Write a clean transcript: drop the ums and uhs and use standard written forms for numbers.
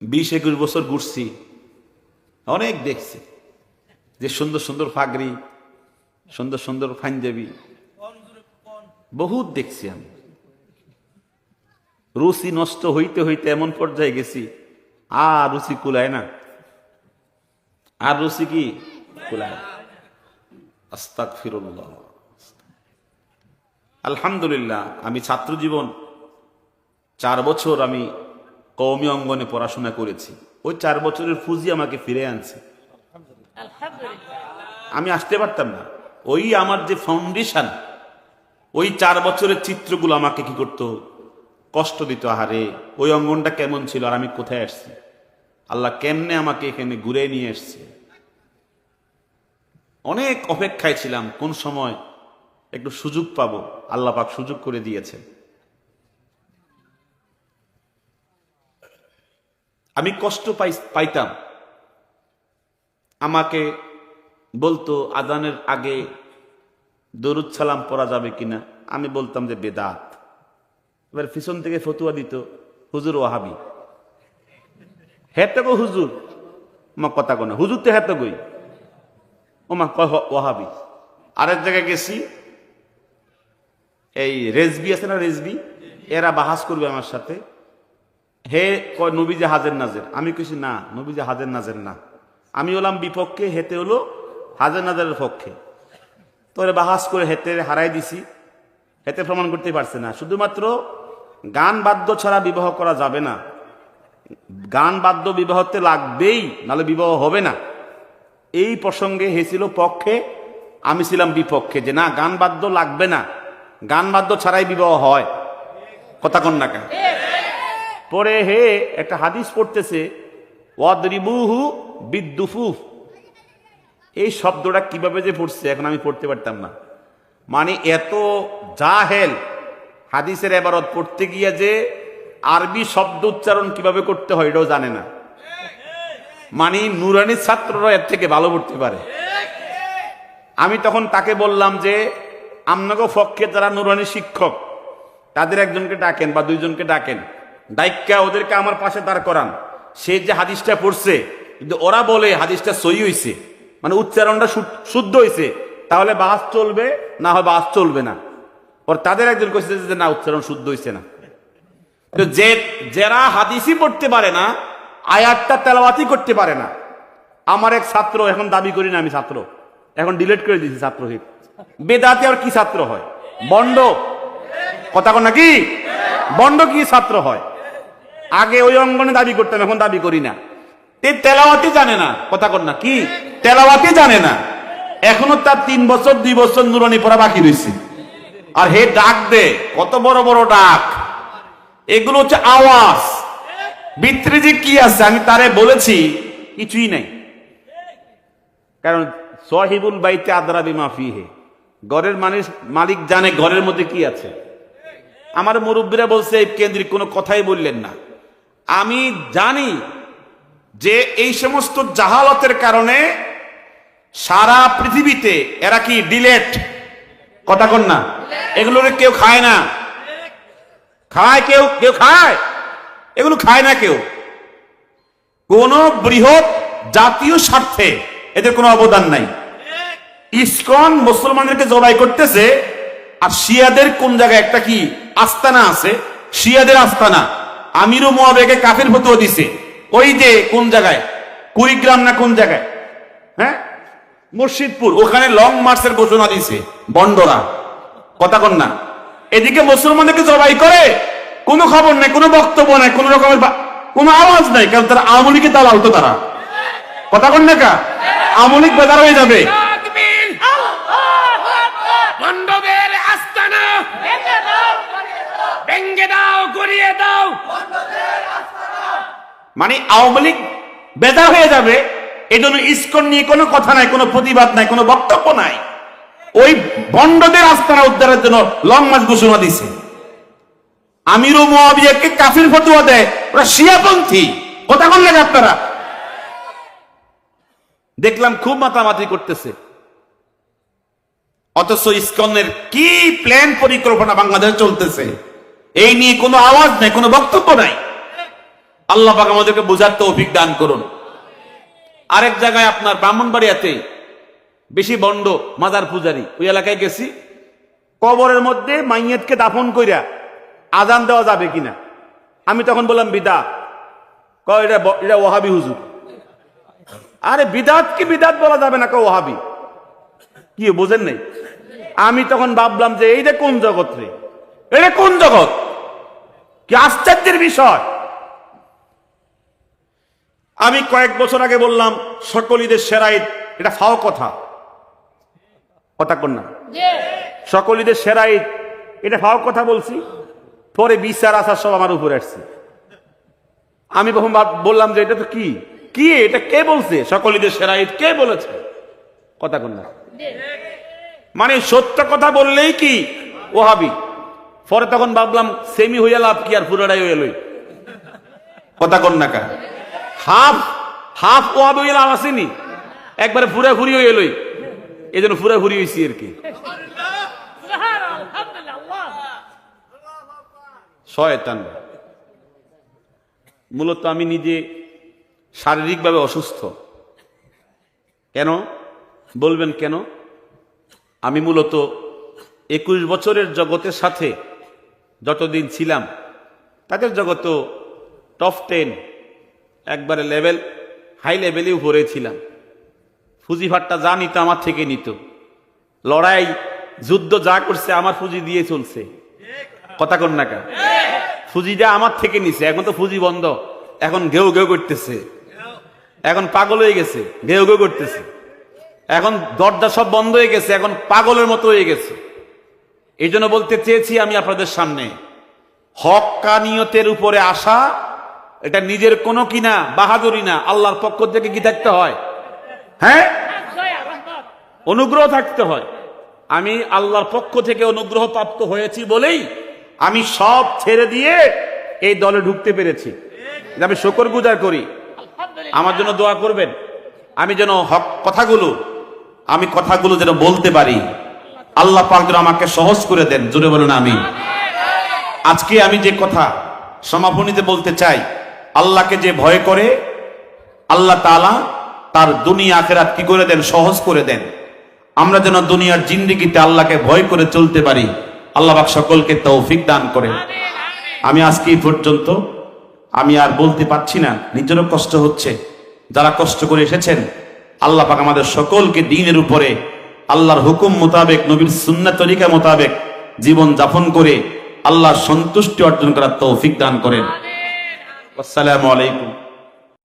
20-21 বছর ঘুরছি, অনেক দেখছি যে সুন্দর সুন্দর পাগড়ি, সুন্দর সুন্দর পাঞ্জাবি, বহুত দেখছি আমি। রুচি নষ্ট হইতে হইতে এমন পর্যায়ে গেছি, আর রুচি কুলায় না, আর রুচি কি কুলায়। আস্তাগফিরুল্লাহ। আলহামদুলিল্লাহ, আমি ছাত্র জীবন 4 বছর আমি কওমি অঙ্গনে পড়াশোনা করেছি। ওই 4 বছরের পুঁজি আমাকে ফিরে আনছে। আমি আসতে পারতাম না। ওই আমার যে ফাউন্ডেশন, ওই 4 বছরের চিত্রগুলো আমাকে কি করতো, কষ্ট দিত। আহারে, ওই অঙ্গনটা কেমন ছিল, আর আমি কোথায় আসছি, আল্লাহ কেমনে আমাকে এখানে ঘুরে নিয়ে আসছে। অনেক অপেক্ষায় ছিলাম কোন সময় একটু সুযোগ পাবো। আল্লাহ পাক সুযোগ করে দিয়েছেন। আমি কষ্ট পাইতাম। আমাকে বলতো আজানের আগে দরুদ সালাম পড়া যাবে কিনা, আমি বলতাম যে বেদাত। এবার পিছন থেকে ফতুয়া দিত, হুজুর ওয়াহাবি। হেতে গো হুজুর, মা কথা কো না, হুজুর তো হেতে গই, ও মা কয় ওয়াহাবি। আরেক জায়গায় গেছি, এই রেজবি আছে না, রেজবি, এরা বাহাস করবে আমার সাথে। হে কয় নবীজি হাজের নাজের, আমি কইছি না, নবীজি হাজের নাজের না, আমি হলাম বিপক্ষে, হেতে হলো হাজের নাজের পক্ষে। তোরে বাহাস করে হেতে হারাই দিছি। হেতে প্রমাণ করতে পারছে না। শুধুমাত্র গান বাদ্য ছাড়া বিবাহ করা যাবে না, গান বাদ্য বিবাহতে লাগবেই, নাহলে বিবাহ হবে না। এই প্রসঙ্গে হে ছিল পক্ষে, আমি ছিলাম বিপক্ষে, যে না, গান বাদ্য লাগবে না, গান বাদ্য ছাড়াই বিবাহ হয়। কথা কন না কেন? পরে হে একটা হাদিস পড়তেছে, ওয়াদরিবুহু বিদ্দুফুফ। এই শব্দটা কিভাবে যে পড়ছে এখন আমি পড়তে পারতাম না। মানে এত জাহেল, হাদিসের এবারত পড়তে গিয়ে যে আরবি শব্দ উচ্চারণ কিভাবে করতে হয় এটাও জানে না। মানে নুরানি ছাত্ররা এর থেকে ভালো পড়তে পারে। আমি তখন তাকে বললাম যে আপনাকে পক্ষে যারা নুরানি শিক্ষক, তাদের একজনকে ডাকেন বা 2 জনকে ডাকেন, ডাইক্কা ওদেরকে আমার পাশে দাঁড় করান। সে যে হাদিসটা পড়ছে, কিন্তু ওরা বলে হাদিসটা সহি হইছে, মানে উচ্চারণটা শুদ্ধ হইছে, তাহলে বাস চলবে, না হয় বাস চলবে না। ওর তাদের একজন কইছে যে না, উচ্চারণ শুদ্ধ হইছে না। তো যারা হাদিসই পড়তে পারে না, আয়াতটা তেলাওয়াতই করতে পারে না। আমার এক ছাত্র, এখন দাবি করি না আমি ছাত্র, এখন ডিলিট করে দিয়েছি ছাত্রহিত। বেদাতে আর কি ছাত্র হয়? বন্ড। কথা কন নাকি? বন্ড কি ছাত্র হয়? আগে ওই অঙ্গনে দাবি করতাম, এখন দাবি করি না। তেলাওয়াতি জানে না। কথা কন না কি? তেলাওয়াতি জানে না। এখনো তার 3 বছর 2 বছর নুরানি পড়া বাকি রয়েছে। আর হে ডাক দে, কত বড় বড় ডাক। এগুলো হচ্ছে আওয়াজ। ভিতরে যে কি আছে আমি তারে বলেছি, কিছুই নাই। কারণ সাহিবুল বাইতে আদরা বিমা ফিহি, ঘরের মালিক জানে ঘরের মধ্যে কি আছে। আমার মুরব্বীরা বলছে এই কেন্দ্রিক কোনো কথাই বললেন না। আমি জানি যে এই সমস্ত জাহালতের কারণে সারা পৃথিবীতে এরা কি ডিলেট। কথা কন না? এগুলোর কেউ খায় না। খায় কেউ? কেউ খায়? এগুলো খায় না কেউ। কোন বৃহৎ জাতীয় স্বার্থে এদের কোনো অবদান নাই। ইসকন মুসলমানদেরকে জবাই করতেছে, আর শিয়াদের কোন জায়গায় একটা কি আস্তানা আছে, শিয়াদের আস্তানা, আমিরু মুয়াবিয়াকে কাফির ফতোয়া দিছে। ওই যে কোন জায়গায়, কুড়িগ্রাম না কোন জায়গায়, হ্যাঁ, মুর্শিদপুর, ওখানে লং মার্চের ঘোষণা দিছে বন্ডরা। কথা কন না? এদিকে মুসলমানদেরকে জবাই করে, কোনো খবর নাই, কোনো বক্তব্য নাই, কোন রকমের কোনো আওয়াজ নাই। কারণ তারা আওয়ামী লীগের দালাল তো তারা। কথা কন না কা? আওয়ামী লীগ বেদার হয়ে যাবে। মানে আওয়ামী লীগ বেদার হয়ে যাবে। এই জন্য ইসকন নিয়ে কোনো কথা নাই, কোনো প্রতিবাদ নাই, কোনো বক্তব্য নাই। ওই বন্ডদের আস্তানা উদ্ধারের জন্য লং মার্চ ঘোষণা দিছে। আমিরু মুয়াবিয়াকে কাফির ফতোয়া দেয়, ওরা শিয়াপন্থী। কথা কন লাগে আপনারা? দেখলাম খুব মাতামাতি করতেছে। অথচ ইসকনের কি প্ল্যান পরিকল্পনা বাংলাদেশে চলতেছে, এই নিয়ে কোনো আওয়াজ নাই, কোনো বক্তব্য নাই। আল্লাহ পাক আমাদেরকে বোঝার তৌফিক দান করুন। আরেক জায়গায় আপনার ব্রাহ্মণবাড়িয়াতে বেশি বন্ড মাজার পূজারি, ওই এলাকায় গেছি, কবরের মধ্যে মাইয়াতকে দাফন কইরা আজান দেওয়া যাবে কিনা। আমি তখন বললাম বিদাত। কয় এটা ওয়াহাবি হুজুর। আরে বিদাত কি বিদাত বলা যাবে না, কয় ওয়াহাবি। কি বোঝেন নাই? আমি তখন ভাবলাম যে এইটা কোন জগৎ রে, এটা কোন জগৎ, কি আশ্চর্যের বিষয়। আমি কয়েক বছর আগে বললাম সকল ঈদের সেরা ঈদ, এটা ফাও কথা, কথা কন না, সকল ঈদের সেরা ঈদ এটা ফাও কথা বলছি। পরে বিচার আসার সব আমার উপরে আসছে। আমি তখন বললাম যে এটা তো কি কি এটা কে বলছে, সকল ঈদের সেরা ঈদ কে বলেছে, কথা কন না। মানে সত্য কথা বললেই কি ওহাবি। পরে তখন ভাবলাম সেমি হইয়া লাভ কি, আর পুরোটাই হইয়া লই, কথা কন না কা। হাফ হাফ ওহাবি হইয়া লাভ আসেনি, একবারে ফুরা ফুরি হইয়া লই, এই জন্য ফুরা ফুরি হয়েছি আর কি। শয়তান। মূলত আমি নিজে শারীরিকভাবে অসুস্থ। কেন বলবেন কেন? আমি মূলত 21 বছরের জগতের সাথে যতদিন ছিলাম তাদের জগত টপ 10 একবারে লেভেল, হাই লেভেলে উপরে ছিলাম। ফুজিফাটটা যা নিত আমার থেকে নিত, লড়াই যুদ্ধ যা করছে আমার ফুজি দিয়ে চলছে, কথা কন না কা। ফুজিটা আমার থেকে নিছে, এখন তো ফুজি বন্ধ, এখন ঘেউ ঘেউ করতেছে, এখন পাগল হয়ে গেছে, ঘেউ ঘেউ করতেছে, এখন দরজা সব বন্ধ হয়ে গেছে, এখন পাগলের মতো হয়ে গেছে। এই জন্য বলতে চেয়েছি আমি আপনাদের সামনে, হক্কানিয়তের উপরে আসা এটা নিজের কোনো কিনা বাহাদুরি না, আল্লাহর পক্ষ থেকে কি থাকতে হয়, হ্যাঁ অনুগ্রহ থাকতে হয়। আমি আল্লাহর পক্ষ থেকে অনুগ্রহ প্রাপ্ত হয়েছি বলেই আমি সব ছেড়ে দিয়ে এই দলে ঢুকতে পেরেছি। আমি শুকরগুজার করি। আমার জন্য দোয়া করবেন, আমি যেন হক কথাগুলো যেন বলতে পারি, আল্লাহ পাক যেন আমাকে সহজ করে দেন। জোরে বলুন আমিন। আজকে আমি যে কথা সমাপনীতে বলতে চাই, আল্লাহকে যে ভয় করে আল্লাহ তাআলা তার দুনিয়া আখিরাত কি করে দেন, সহজ করে দেন। আমরা যেন দুনিয়ার জিন্দেগিতে আল্লাহকে ভয় করে চলতে পারি। আল্লাহ পাক সকলকে তৌফিক দান করেন। আমি আজকে এই পর্যন্ত, আমি আর বলতে পারছি না, নিজেরও কষ্ট হচ্ছে। যারা কষ্ট করে এসেছেন আল্লাহ পাক আমাদের সকলকে দ্বীনের উপরে আল্লাহর হুকুম মোতাবেক, নবীর সুন্নাত তরিকা মোতাবেক জীবন যাপন করে আল্লাহর সন্তুষ্টি অর্জন করার তৌফিক দান করেন। আসসালামু আলাইকুম।